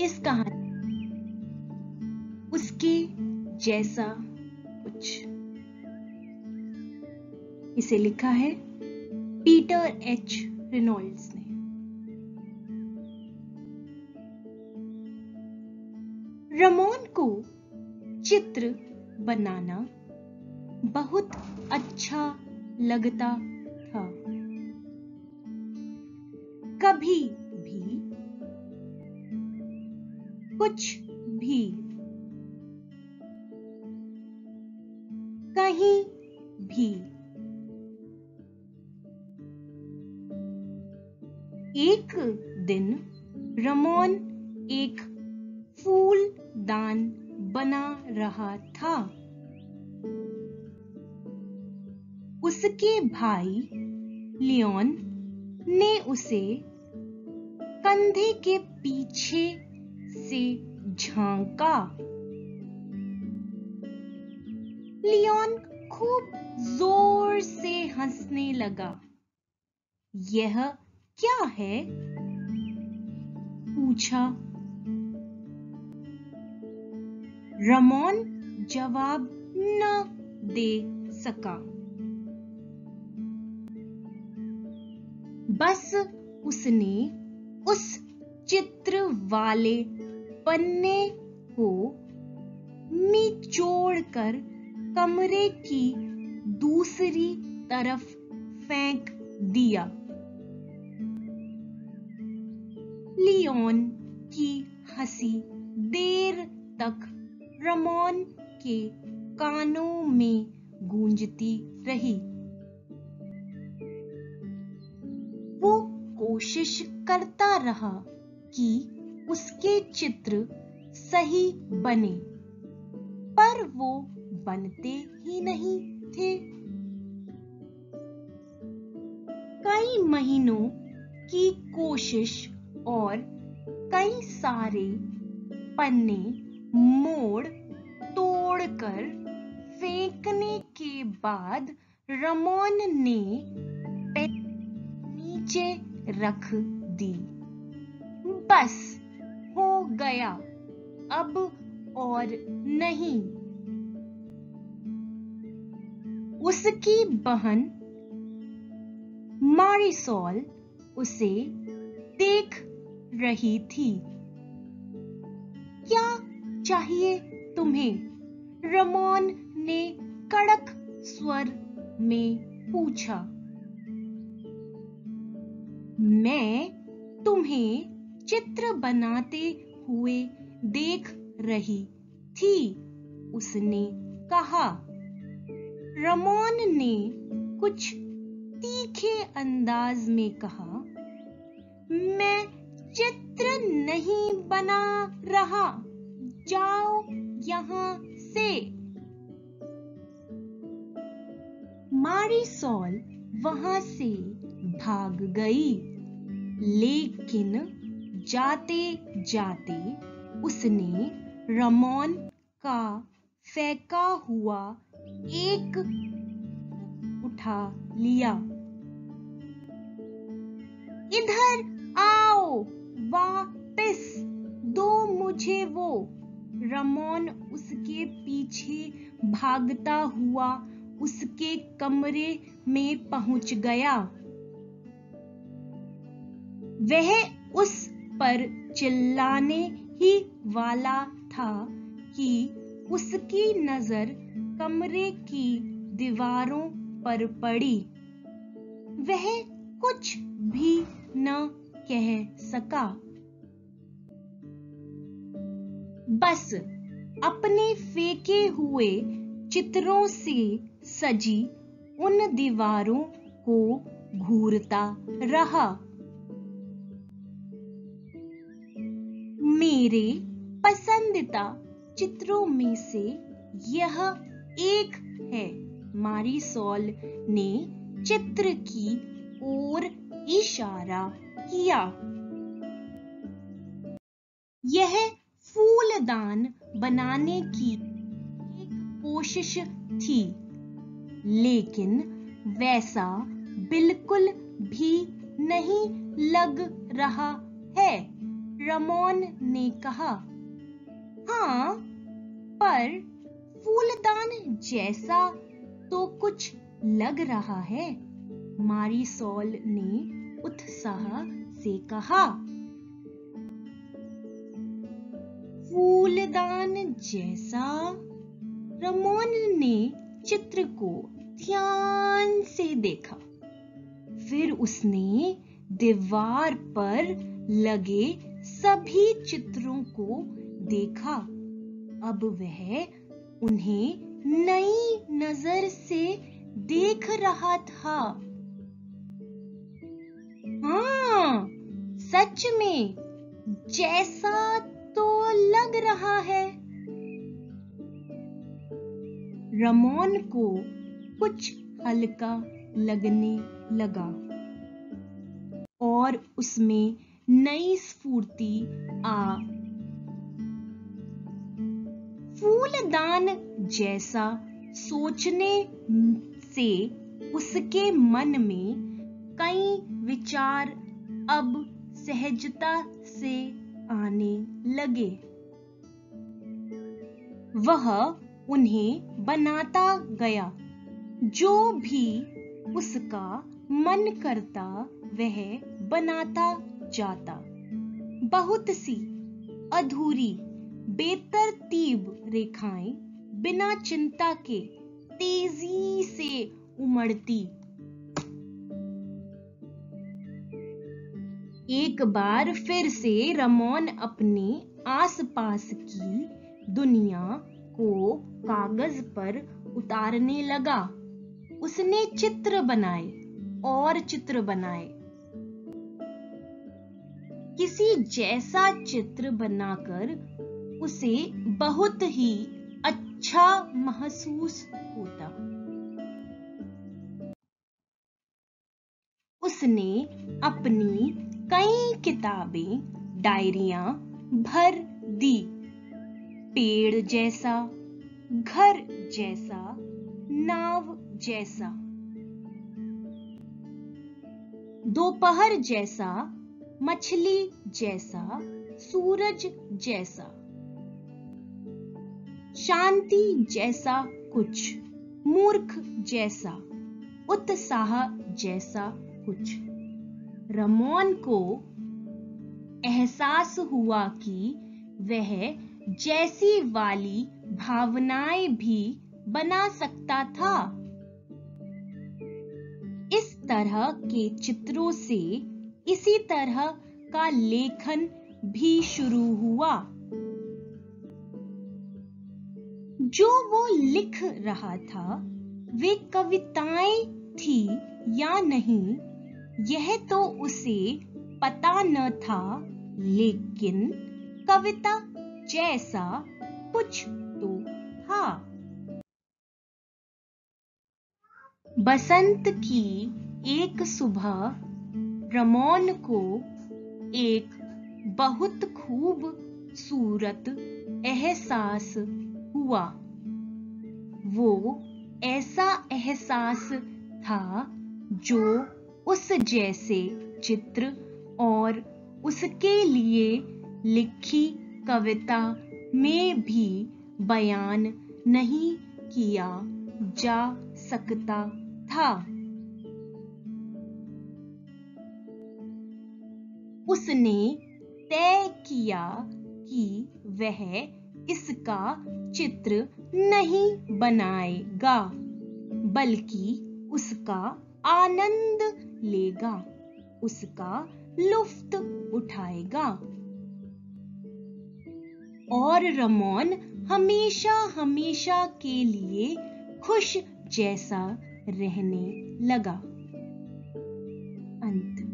इस कहानी उसके जैसा कुछ। इसे लिखा है पीटर एच रेनॉल्ड्स ने। रमोन को चित्र बनाना बहुत अच्छा लगता था। कभी भी कुछ भी कहीं भी एक दिन रमोन एक फूलदान बना रहा था। उसके भाई लियोन ने उसे कंधे के पीछे से झांका। लियोन खूब जोर से हंसने लगा। यह क्या है? पूछा। रमोन जवाब न दे सका। बस उसने उस चित्र वाले पन्ने को निचोड़कर कमरे की दूसरी तरफ फेंक दिया। लियोन की हंसी देर तक रमोन के कानों में गूंजती रही। वो कोशिश करता रहा कि उसके चित्र सही बने, पर वो बनते ही नहीं थे। कई महीनों की कोशिश और कई सारे पन्ने मोड़ तोड़कर फेंकने के बाद रमोन ने नीचे रख दी। बस हो गया, अब और नहीं। उसकी बहन मारिसोल उसे देख रही थी। क्या चाहिए तुम्हें? रमोन ने कड़क स्वर में पूछा। मैं तुम्हें चित्र बनाते हुए देख रही थी, उसने कहा। रमोन ने कुछ तीखे अंदाज में कहा, मैं चित्र नहीं बना रहा, जाओ यहां से। मारिसोल वहां से भाग गई, लेकिन जाते जाते उसने रमोन का फेंका हुआ एक उठा लिया। इधर आओ, वापस दो मुझे वो। रमोन उसके पीछे भागता हुआ उसके कमरे में पहुंच गया। वह उस पर चिल्लाने ही वाला था कि उसकी नजर कमरे की दीवारों पर पड़ी। वह कुछ भी न कह सका, बस अपने फेंके हुए चित्रों से सजी उन दीवारों को घूरता रहा। मेरे पसंदीदा चित्रों में से यह एक है, मारिसोल ने चित्र की ओर इशारा किया। यह फूलदान बनाने की एक कोशिश थी, लेकिन वैसा बिल्कुल भी नहीं लग रहा है। रमोन ने कहा, हाँ, पर फूलदान जैसा तो कुछ लग रहा है। मारिसोल ने उत्साह से कहा। फूलदान जैसा? रमोन ने चित्र को ध्यान से देखा। फिर उसने दीवार पर लगे सभी चित्रों को देखा। अब वह उन्हें नई नजर से देख रहा था। हाँ, सच में जैसा तो लग रहा है। रमोन को कुछ हल्का लगने लगा और उसमें नई स्फूर्ति आ। फूलदान जैसा सोचने से उसके मन में कई विचार अब सहजता से आने लगे। वह उन्हें बनाता गया। जो भी उसका मन करता वह बनाता जाता। बहुत सी अधूरी बेतरतीब रेखाएं बिना चिंता के तेजी से उमड़ती। एक बार फिर से रमोन अपने आसपास की दुनिया को कागज पर उतारने लगा। उसने चित्र बनाए और चित्र बनाए। किसी जैसा चित्र बनाकर उसे बहुत ही अच्छा महसूस होता। उसने अपनी कई किताबें, डायरियां भर दी। पेड़ जैसा, घर जैसा, नाव जैसा, दोपहर जैसा, मछली जैसा, सूरज जैसा, शांति जैसा कुछ, मूर्ख जैसा, उत्साह जैसा कुछ। रमोन को एहसास हुआ कि वह जैसी वाली भावनाएं भी बना सकता था। इस तरह के चित्रों से इसी तरह का लेखन भी शुरू हुआ। जो वो लिख रहा था वे कविताएं थी या नहीं, यह तो उसे पता न था, लेकिन कविता जैसा कुछ तो था। बसंत की एक सुबह रमोन को एक बहुत खूबसूरत एहसास हुआ। वो ऐसा एहसास था जो उस जैसे चित्र और उसके लिए लिखी कविता में भी बयान नहीं किया जा सकता था। उसने तय किया कि वह इसका चित्र नहीं बनाएगा, बल्कि उसका आनंद लेगा, उसका लुफ्त उठाएगा। और रमोन हमेशा हमेशा के लिए खुश जैसा रहने लगा। अंत।